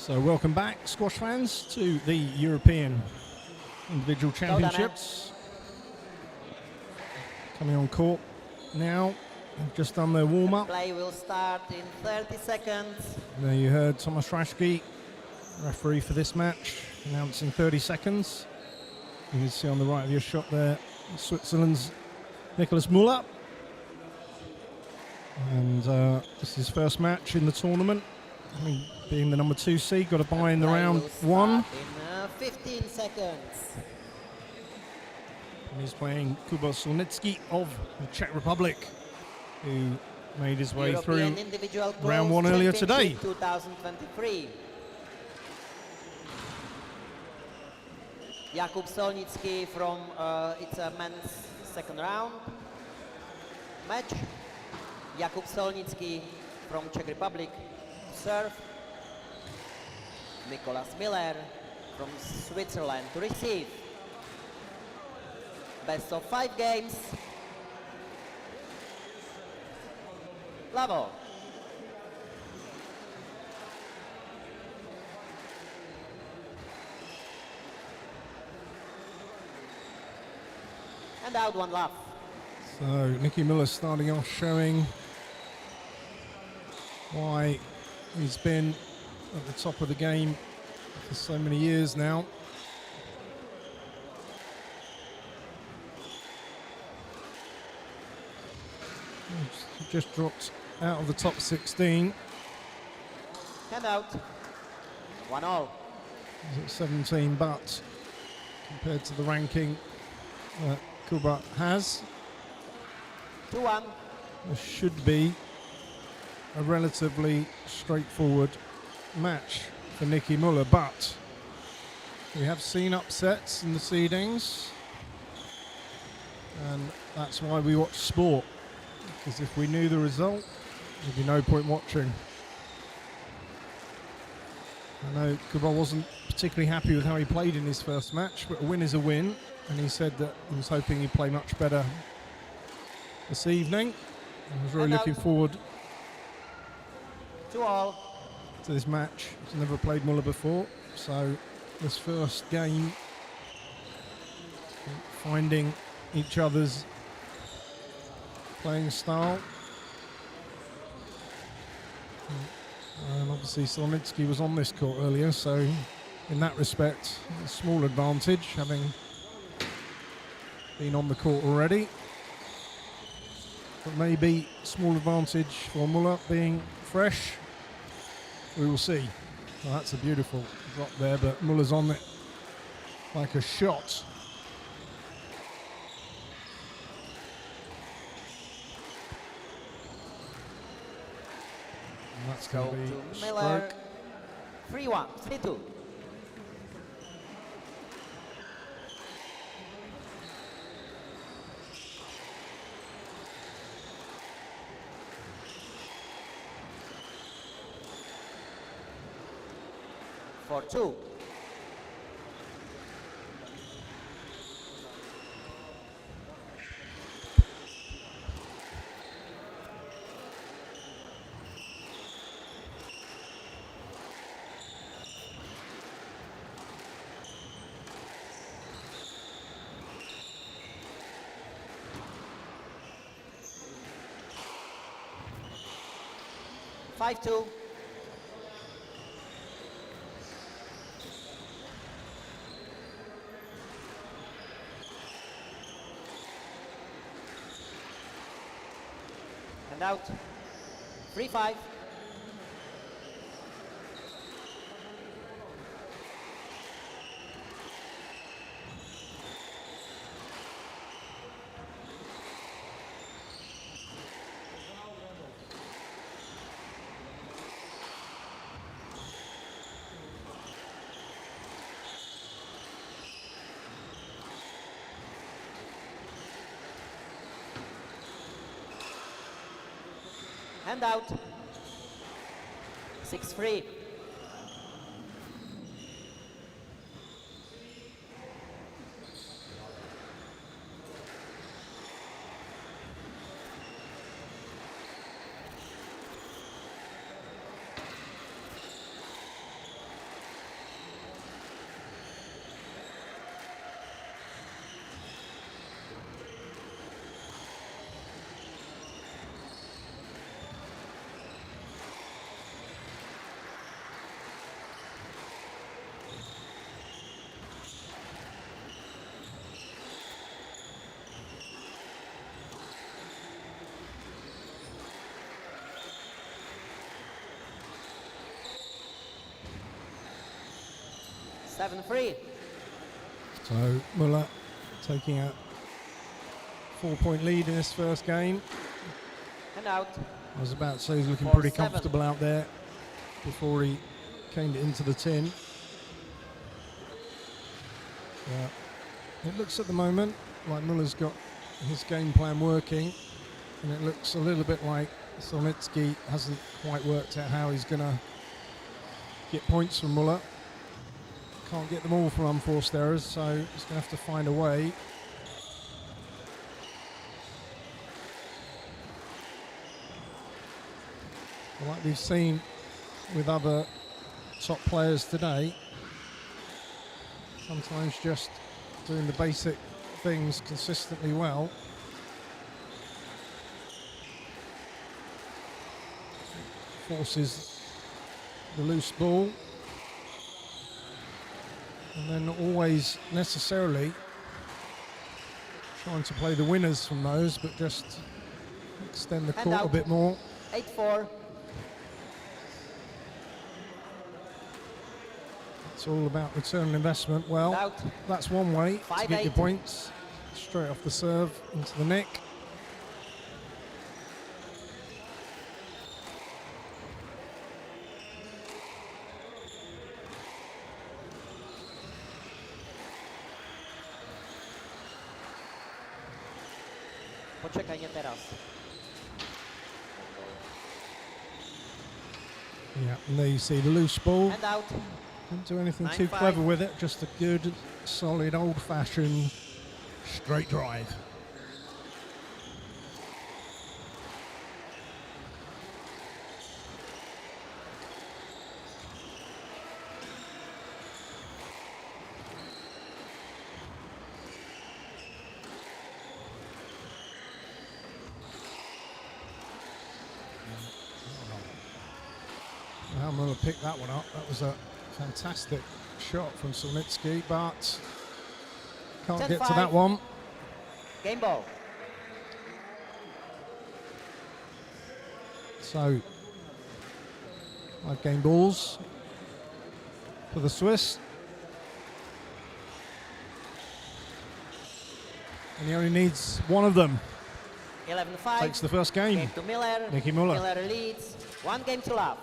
So welcome back, squash fans, to the European Individual Championships. Coming on court now. They've just done their warm-up. Play will start in 30 seconds. There you heard Thomas Raschke, referee for this match, announcing 30 seconds. You can see on the right of your shot there, Switzerland's Nicolas Mueller. And this is his first match in the tournament. I mean, being the number 2 seed, got a bye in the round 1. In 15 seconds. And he's playing Jakub Solnicky of the Czech Republic, who made his way European through Individual round 1 earlier today. 2023. Jakub Solnicky from it's a men's second round match. Jakub Solnicky from Czech Republic to serve. Nicolas Mueller from Switzerland to receive. Best of 5 games. Level. And out 1 love. So Nicky Mueller starting off showing why he's been at the top of the game for so many years now. Just dropped out of the top 16. And out. 1-all. He's at 17, but compared to the ranking that Kuba has, 2-1. this should be a relatively straightforward match for Nicky Mueller, but we have seen upsets in the seedings, and that's why we watch sport, because if we knew the result, there'd be no point watching. I know Kuba wasn't particularly happy with how he played in his first match, but a win is a win, and he said that he was hoping he'd play much better this evening. I was really looking forward 2-all. to this match. He's never played Mueller before, so this first game, finding each other's playing style. And obviously Solnicky was on this court earlier, so in that respect, a small advantage, having been on the court already. But maybe small advantage for Mueller being fresh. We will see. Well, that's a beautiful drop there, but Mueller's on it like a shot. And that's going to be Mueller. stroke. 3-1, 3-2. For 2. Five, 2. And out. 3-5. And out. 6-3. 7-3. So Mueller taking a 4-point lead in this first game. And out. I was about to say he's looking 4-7. pretty comfortable out there before he came into the tin. Yeah. It looks at the moment like Mueller's got his game plan working, and it looks a little bit like Solnicky hasn't quite worked out how he's going to get points from Mueller. Can't get them all from unforced errors, so he's going to have to find a way. Like we've seen with other top players today, sometimes just doing the basic things consistently well forces the loose ball, and then not always necessarily trying to play the winners from those, but just extend the court a bit more. 8-4. It's all about return on investment. Well, that's one way to get your points. Straight off the serve into the neck. Poczekaj, nie teraz. Yeah, and there you see the loose ball. And out. Didn't do anything 9-5. too clever with it, just a good, solid, old-fashioned straight drive. How Mueller picked that one up. That was a fantastic shot from Solnicky, but can't get to that one. Game ball. So, 5 game balls for the Swiss. And he only needs one of them. 11-5. Takes the first game. Game to Mueller. Nicky Mueller. Mueller leads. 1 game to love.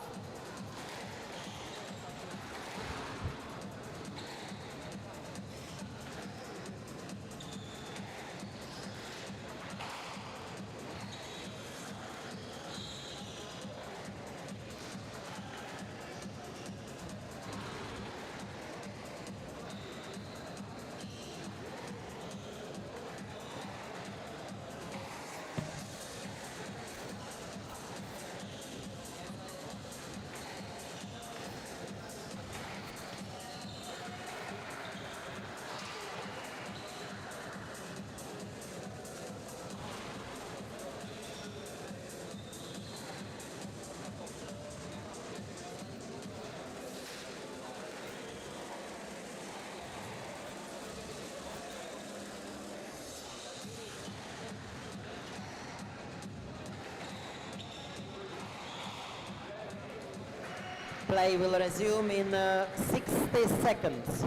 Play will resume in 60 seconds.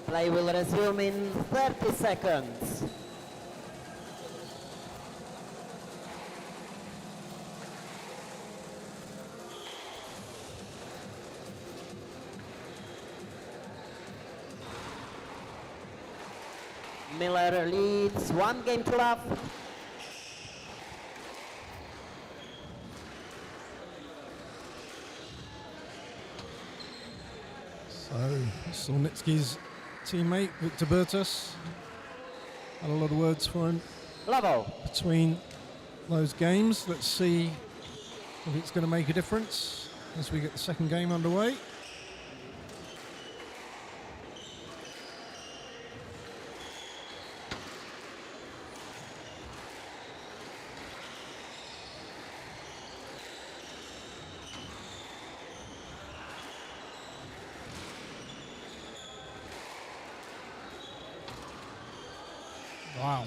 Play will resume in 30 seconds. Mueller leads 1 game to love. So, Solnicky's teammate, Victor Bertus, had a lot of words for him Level. between those games. Let's see if it's going to make a difference. as we get the second game underway. Wow.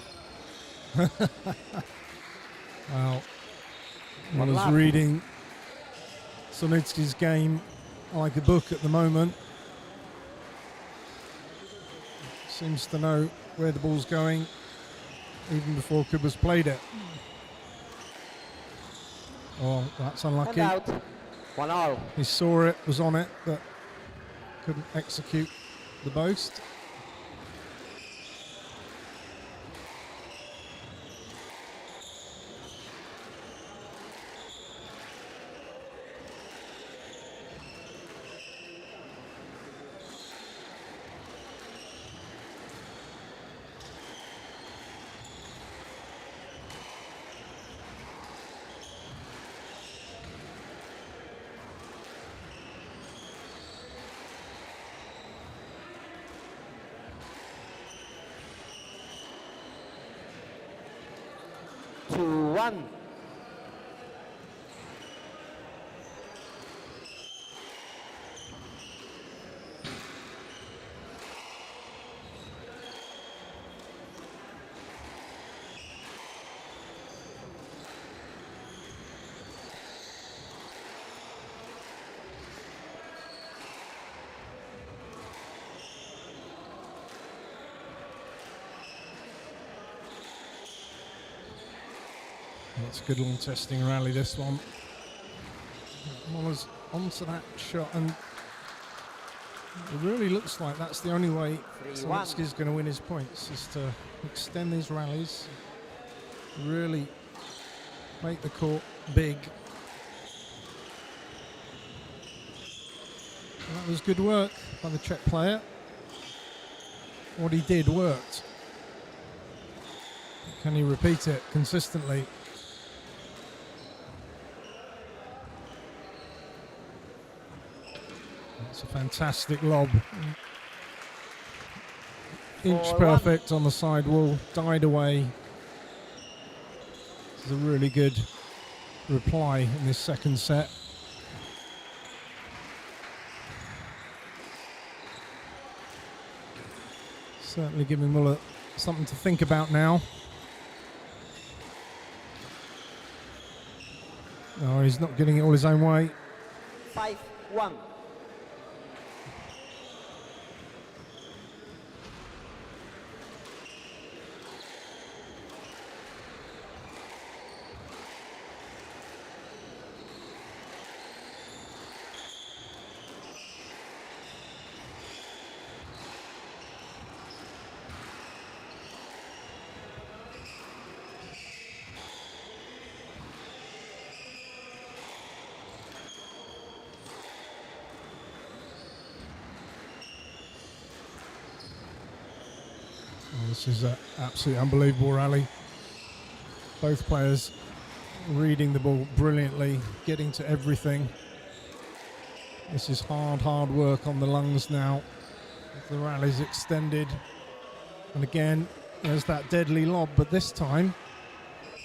Wow. I was reading Solnicky's game like a book at the moment. Seems to know where the ball's going even before Kuba's played it. Oh, that's unlucky. And out. 1-all. He saw it, was on it, but couldn't execute the boast. Two, one. It's a good long testing rally, this one. Muller's onto that shot, and it really looks like that's the only way 3-1. Solnicky's going to win his points, is to extend these rallies, really make the court big. And that was good work by the Czech player. What he did worked. Can he repeat it consistently? It's a fantastic lob. Inch 4-1. perfect on the side wall, died away. This is a really good reply in this second set. Certainly giving Mueller something to think about now. No, he's not getting it all his own way. 5-1. Oh, this is an absolutely unbelievable rally. Both players reading the ball brilliantly, getting to everything. This is hard work on the lungs now. The rally's extended. And again, there's that deadly lob, but this time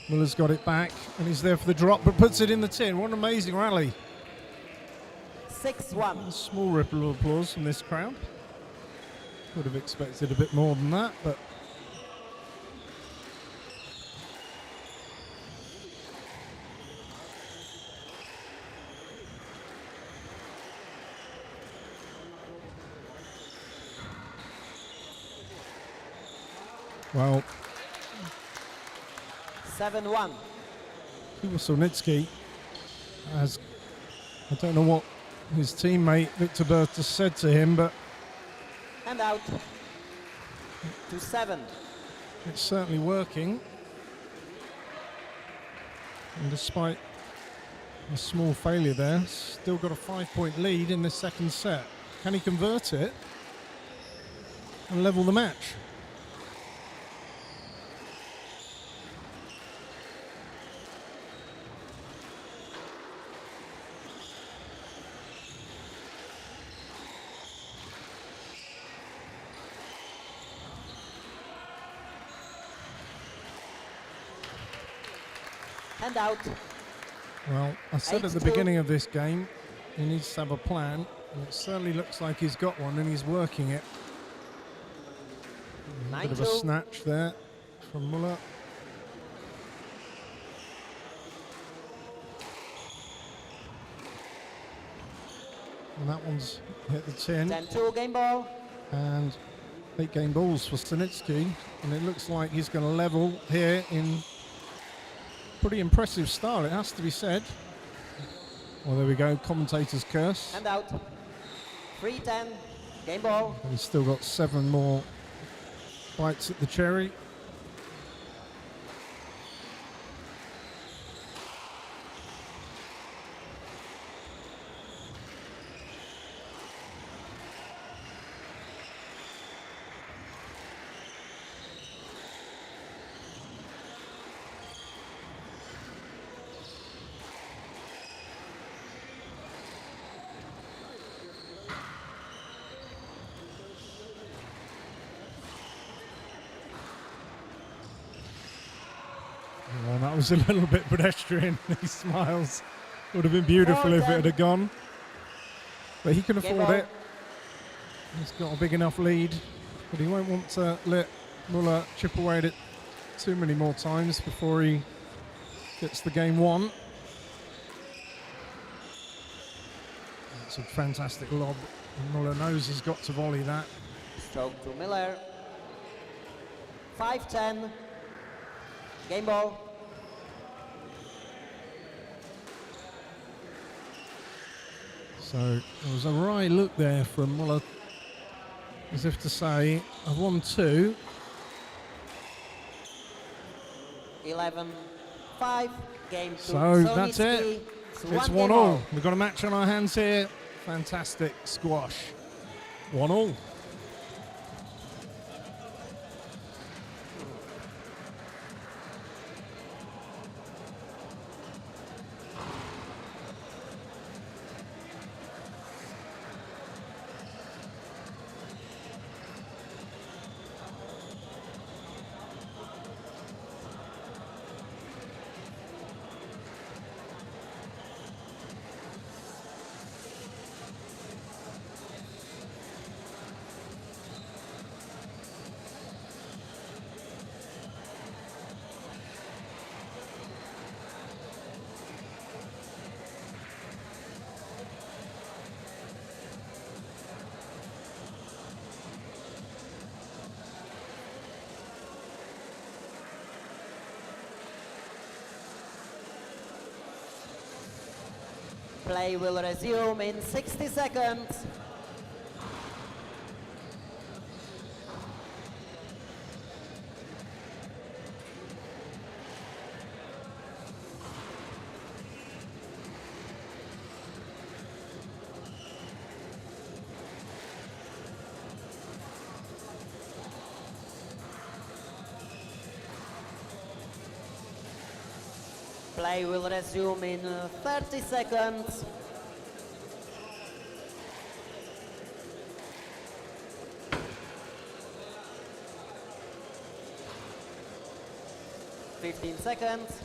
Muller's got it back and he's there for the drop, but puts it in the tin. What an amazing rally. 6-1. A small ripple of applause from this crowd. Would have expected a bit more than that, but well, 7-1. Jakub Solnicky has, I don't know what his teammate Victor Berta said to him, but And out. 2-7. it's certainly working. And despite a small failure there, still got a 5-point lead in the second set. Can he convert it and level the match? Hand out. Well, I said at the 8-2. beginning of this game, he needs to have a plan, and it certainly looks like he's got one, and he's working it. A bit of a 9-2. snatch there from Mueller. And that one's hit the tin. 10-2 game ball. And 8 game balls for Solnicky, and it looks like he's going to level here in pretty impressive style, it has to be said. Well, there we go, commentator's curse. Hand out. 3-10 game ball. And he's still got 7 more bites at the cherry. Well, that was a little bit pedestrian. He smiles. Would have been beautiful if it had gone. But he can afford it. He's got a big enough lead. But he won't want to let Mueller chip away at it too many more times before he gets the game won. That's a fantastic lob. And Mueller knows he's got to volley that. Stroke to Miller. 5-10 game ball. So there was a wry look there from Mueller, as if to say, I've won 2. 11-5 game to So that's it. Solnicky. It's 1-1. We've got a match on our hands here. Fantastic squash. 1-1. Play will resume in 60 seconds. Play will resume in 30 seconds. Fifteen seconds.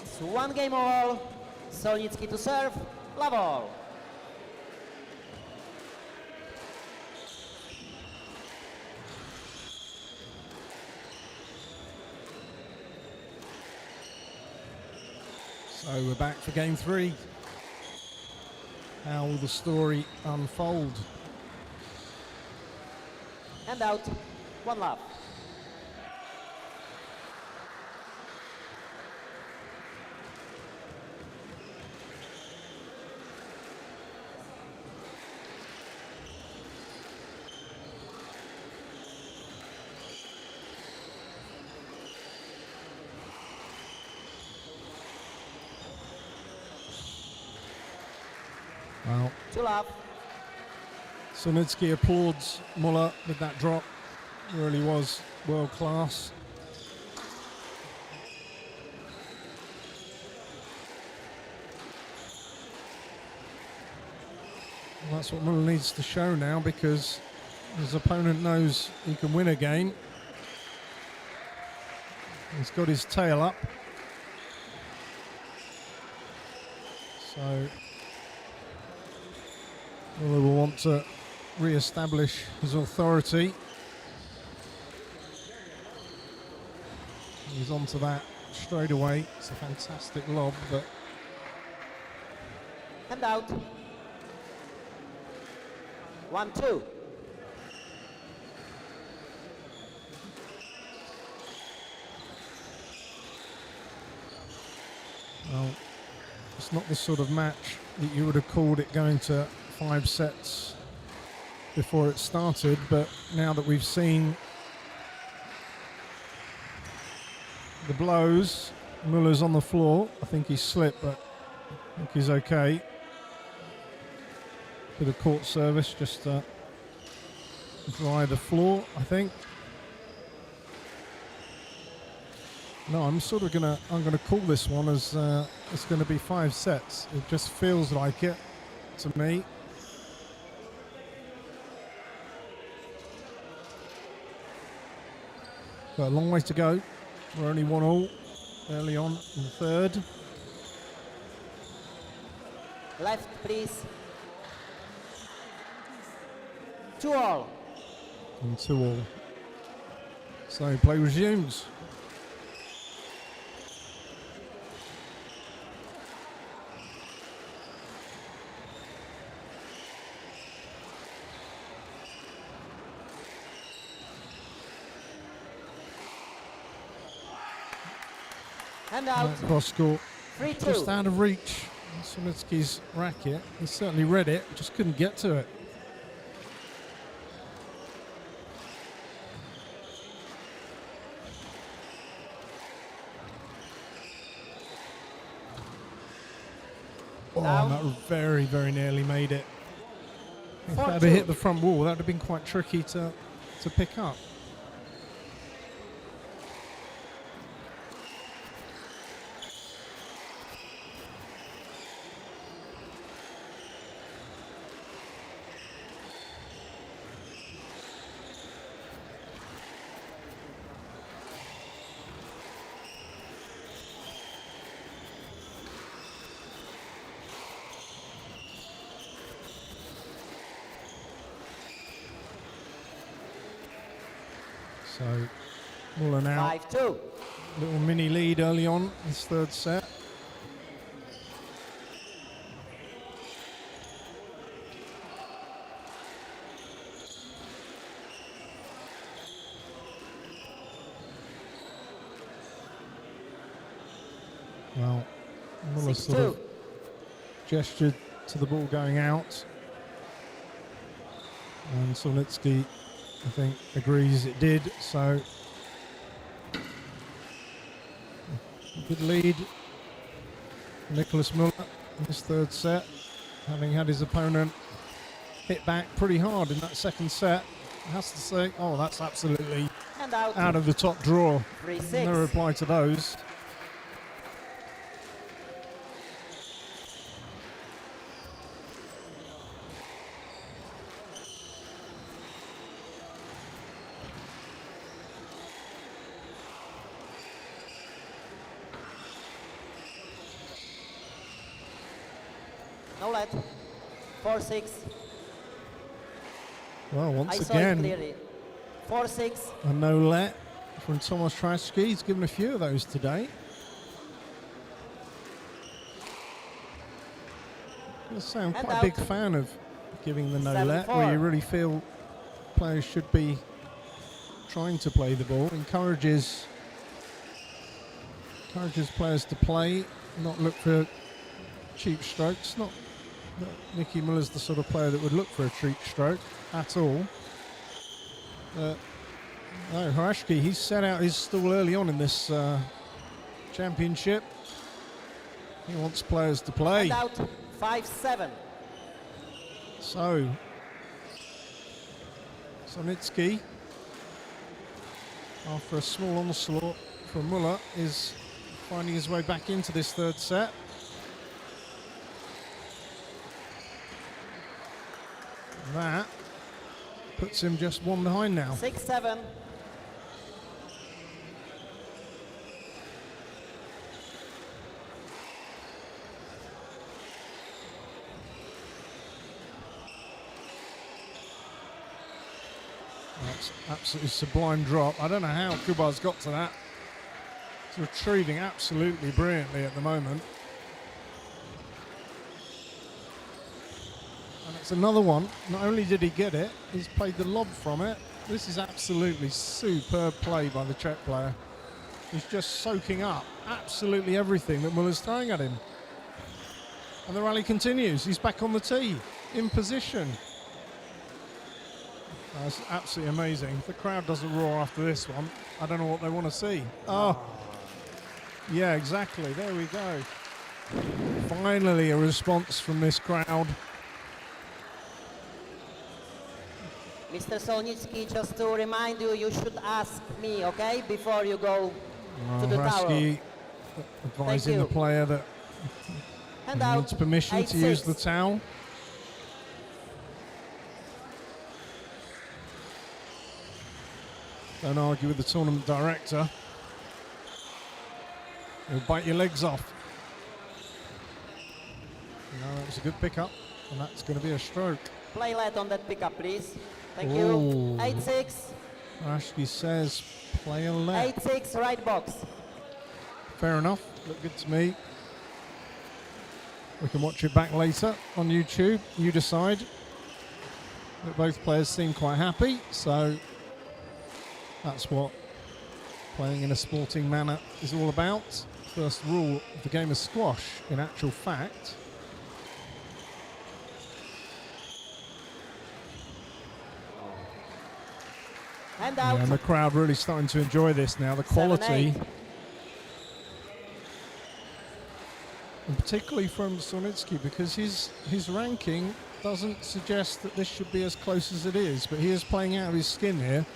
It's 1 game all. Solnicky to serve. Love all. So we're back for game 3. How will the story unfold? And out. 1 love. Well, 2 love. Solnicky applauds Mueller with that drop. Really was world class. Well, that's what Mueller needs to show now, because his opponent knows he can win again. He's got his tail up. So Mueller will want to re-establish his authority. He's onto that straight away. It's a fantastic lob, but Hand out. 1-2. well, it's not the sort of match that you would have called it going to 5 sets before it started, but now that we've seen the blows, Mueller's on the floor. I think he slipped, but I think he's okay. Bit of court service just to dry the floor, I think. No, I'm gonna call this one as it's gonna be 5 sets. It just feels like it to me. But a long way to go. We're only 1-1 early on in the third. Left, please. 2-all. And 2-all. So play resumes. Hand out. Cross court. 3-2. Just out of reach. Solnitzky's racket. He certainly read it, just couldn't get to it. Oh, that very, very nearly made it. If that had hit the front wall, that would have been quite tricky to pick up. So Mueller now, 5-2. little mini lead early on this third set. Well, Mueller sort of gestured to the ball going out, and Solnicky, I think, agrees it did. So good lead, Nicolas Mueller in this third set, having had his opponent hit back pretty hard in that second set. I have to say, oh, that's absolutely Hand out. out of the top drawer. 3-6. No reply to those. No let. 4-6. Well, I once saw it again, clearly. 4-6. a no let from Tomasz Traszki. He's given a few of those today. I must say, I'm And quite a out. big fan of giving the no let, 7-4. where you really feel players should be trying to play the ball. Encourages players to play, not look for cheap strokes. Not that Nicky Muller's the sort of player that would look for a cheap stroke at all. No, Hrashki, he's set out his stall early on in this championship. He wants players to play. Hand out. 5-7. So, Solnicky, after a small onslaught from Mueller, is finding his way back into this third set. That puts him just one behind now. 6-7. That's absolutely sublime drop. I don't know how Kubar's got to that. He's retrieving absolutely brilliantly at the moment. And it's another one. Not only did he get it, he's played the lob from it. This is absolutely superb play by the Czech player. He's just soaking up absolutely everything that Mueller's throwing at him. And the rally continues. He's back on the tee, in position. That's absolutely amazing. If the crowd doesn't roar after this one, I don't know what they want to see. Oh, yeah, exactly. There we go. Finally a response from this crowd. Mr. Solnicky, just to remind you, you should ask me, okay, before you go to the tower. Advising the player that he needs permission to use the towel. Don't argue with the tournament director. He'll bite your legs off. No, that was a good pickup, and that's going to be a stroke. Play light on that pickup, please. Thank Ooh. you. 8-6. Rashki says play a left. 8-6, right box. Fair enough. Looked good to me. We can watch it back later on YouTube. You decide. But both players seem quite happy, so that's what playing in a sporting manner is all about. First rule of the game of squash, in actual fact. Hand out. Yeah, and the crowd really starting to enjoy this now. The quality, 7-8. and particularly from Solnicky, because his ranking doesn't suggest that this should be as close as it is, but he is playing out of his skin here.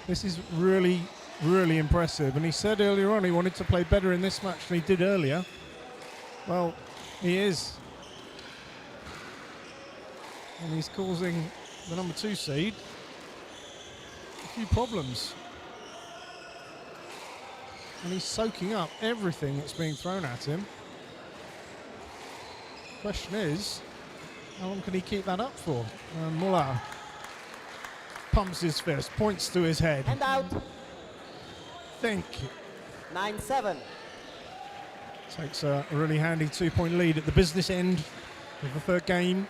This is really, really impressive. And he said earlier on he wanted to play better in this match than he did earlier. Well, he is. And he's causing the number 2 seed a few problems. And he's soaking up everything that's being thrown at him. Question is, how long can he keep that up for? Mueller pumps his fist, points to his head. Hand out. Think. 9-7. Takes a really handy 2-point lead at the business end of the third game.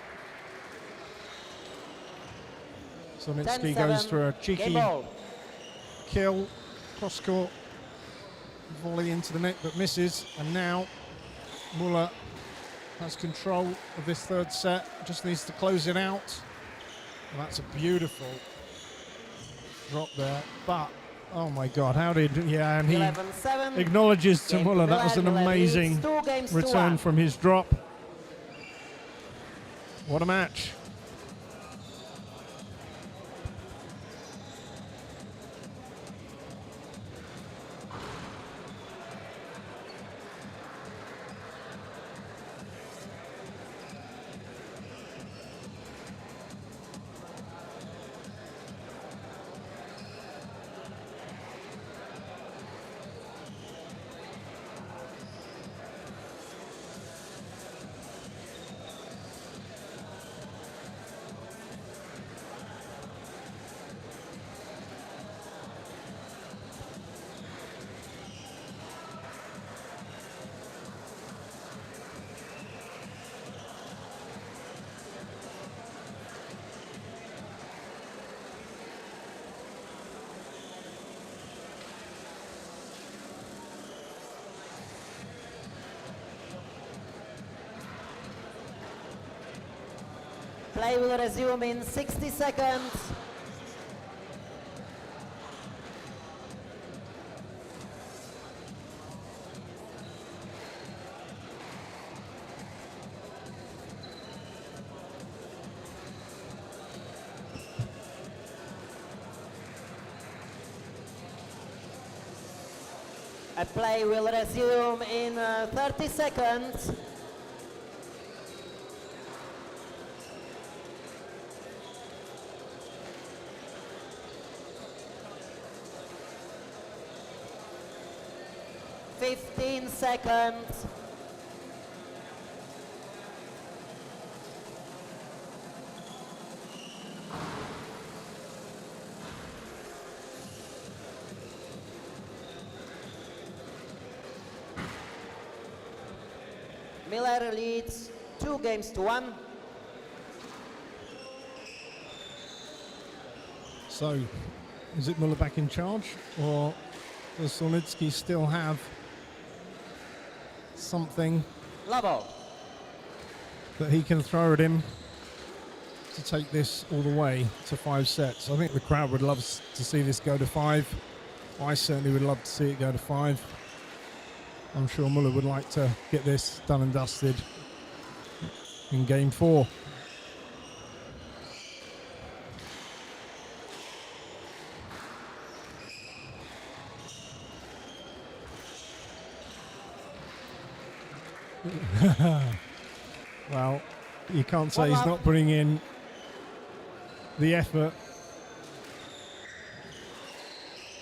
Solnicky goes for a cheeky kill, cross court, volley into the net but misses. And now Mueller has control of this third set, just needs to close it out. And that's a beautiful drop there, but oh my God, how did, yeah, and he 11-7. acknowledges to Mueller that was an Mueller amazing leads 2 games to return 1. from his drop. What a match. Play will resume in 60 seconds. A play will resume in 30 seconds. 15 seconds. Mueller leads 2-1. So, is it Mueller back in charge, or does Solnicky still have something Level. that he can throw at him to take this all the way to 5 sets? I think the crowd would love to see this go to 5. I certainly would love to see it go to 5. I'm sure Mueller would like to get this done and dusted in game 4. Well, you can't say he's not putting in the effort.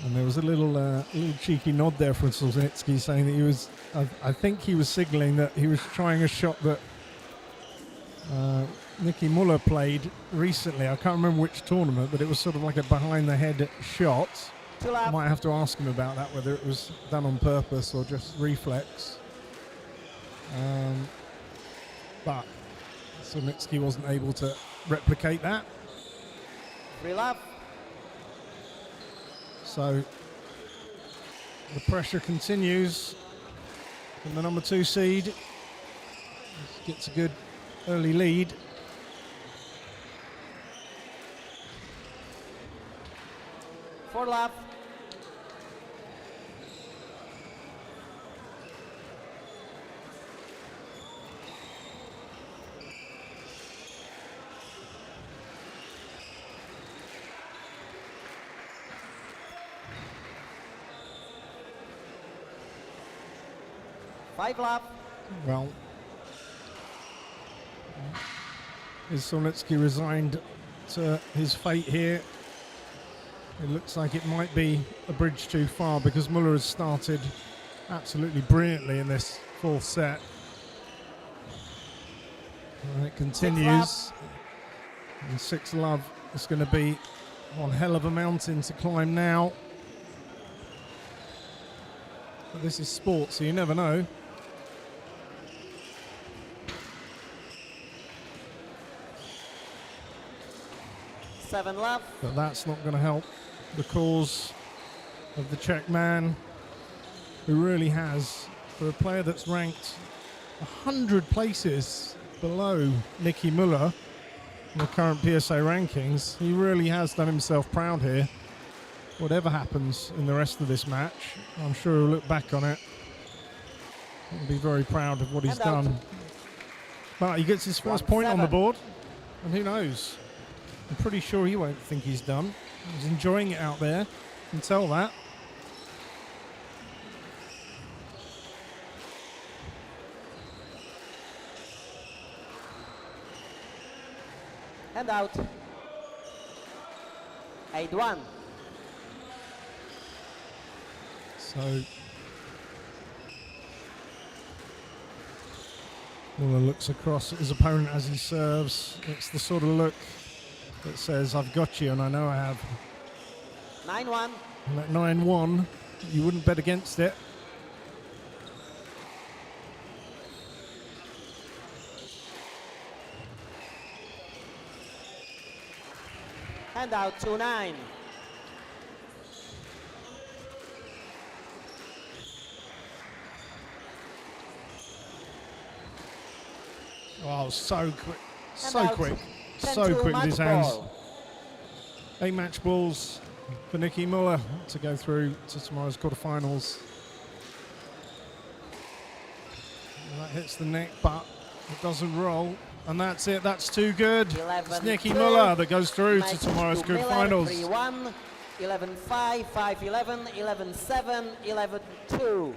And there was a little cheeky nod there from Solnicky, saying that he was, I think he was signalling that he was trying a shot that Nicky Mueller played recently. I can't remember which tournament, but it was sort of like a behind the head shot. I might have to ask him about that, whether it was done on purpose or just reflex. But Solnicky wasn't able to replicate that. Free love. So the pressure continues from the number 2 seed. Gets a good early lead. For love. Five love. Well, is Solnicky resigned to his fate here? It looks like it might be a bridge too far, because Mueller has started absolutely brilliantly in this 4th set. And it continues. And 6 love is going to be one hell of a mountain to climb now. But this is sport, so you never know. 7 love. But that's not going to help the cause of the Czech man, who really has, for a player that's ranked 100 places below Nicky Mueller in the current PSA rankings, he really has done himself proud here. Whatever happens in the rest of this match, I'm sure he'll look back on it and be very proud of what he's done. But he gets his first point on the board, and who knows? I'm pretty sure he won't think he's done. He's enjoying it out there. You can tell that. And out. 8-1. So Mueller looks across at his opponent as he serves. It's the sort of look that says, I've got you, and I know I have. 9-1. And at 9-1, you wouldn't bet against it. And out 2-9. Oh, so quick. So out. quick. 10-2 So quick with match his hands. ball. 8 match balls for Nicky Mueller to go through to tomorrow's quarterfinals. And that hits the neck, but it doesn't roll. And that's it. That's too good. It's Nicky Mueller that goes through to tomorrow's quarterfinals. 3-1, 11-5, 5-11, 11-7, 11-2.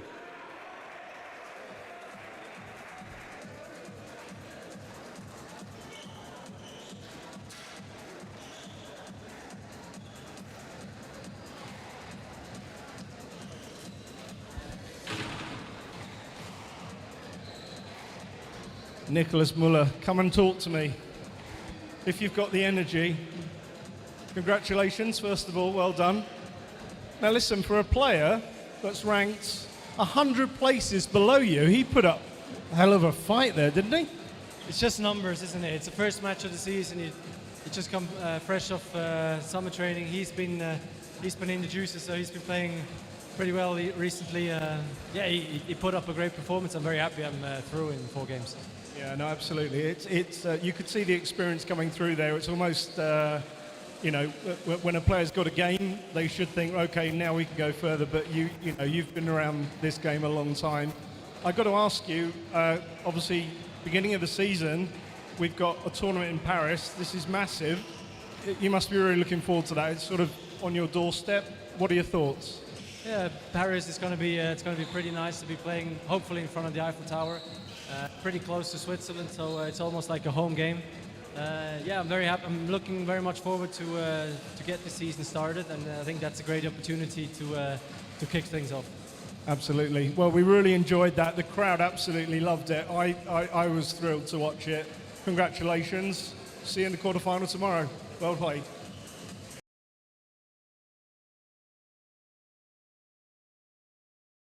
Nicolas Mueller, come and talk to me. If you've got the energy, congratulations, first of all, well done. Now listen, for a player that's ranked 100 places below you, he put up a hell of a fight there, didn't he? It's just numbers, isn't it? It's the first match of the season. You just come fresh off summer training. He's been in the juices, so he's been playing pretty well recently. Yeah, he put up a great performance. I'm very happy I'm through in 4 games. Yeah, no, absolutely. It's you could see the experience coming through there. It's almost, you know, when a player's got a game, they should think, okay, now we can go further. But you know, you've been around this game a long time. I've got to ask you, obviously, beginning of the season, we've got a tournament in Paris. This is massive. You must be really looking forward to that. It's sort of on your doorstep. What are your thoughts? Yeah, Paris is going to be it's going to be pretty nice to be playing, hopefully in front of the Eiffel Tower. Pretty close to Switzerland, so it's almost like a home game. Yeah, I'm very happy. I'm looking very much forward to get the season started, and I think that's a great opportunity to kick things off. Absolutely. Well, we really enjoyed that. The crowd absolutely loved it. I was thrilled to watch it. Congratulations. See you in the quarterfinal tomorrow. Well played.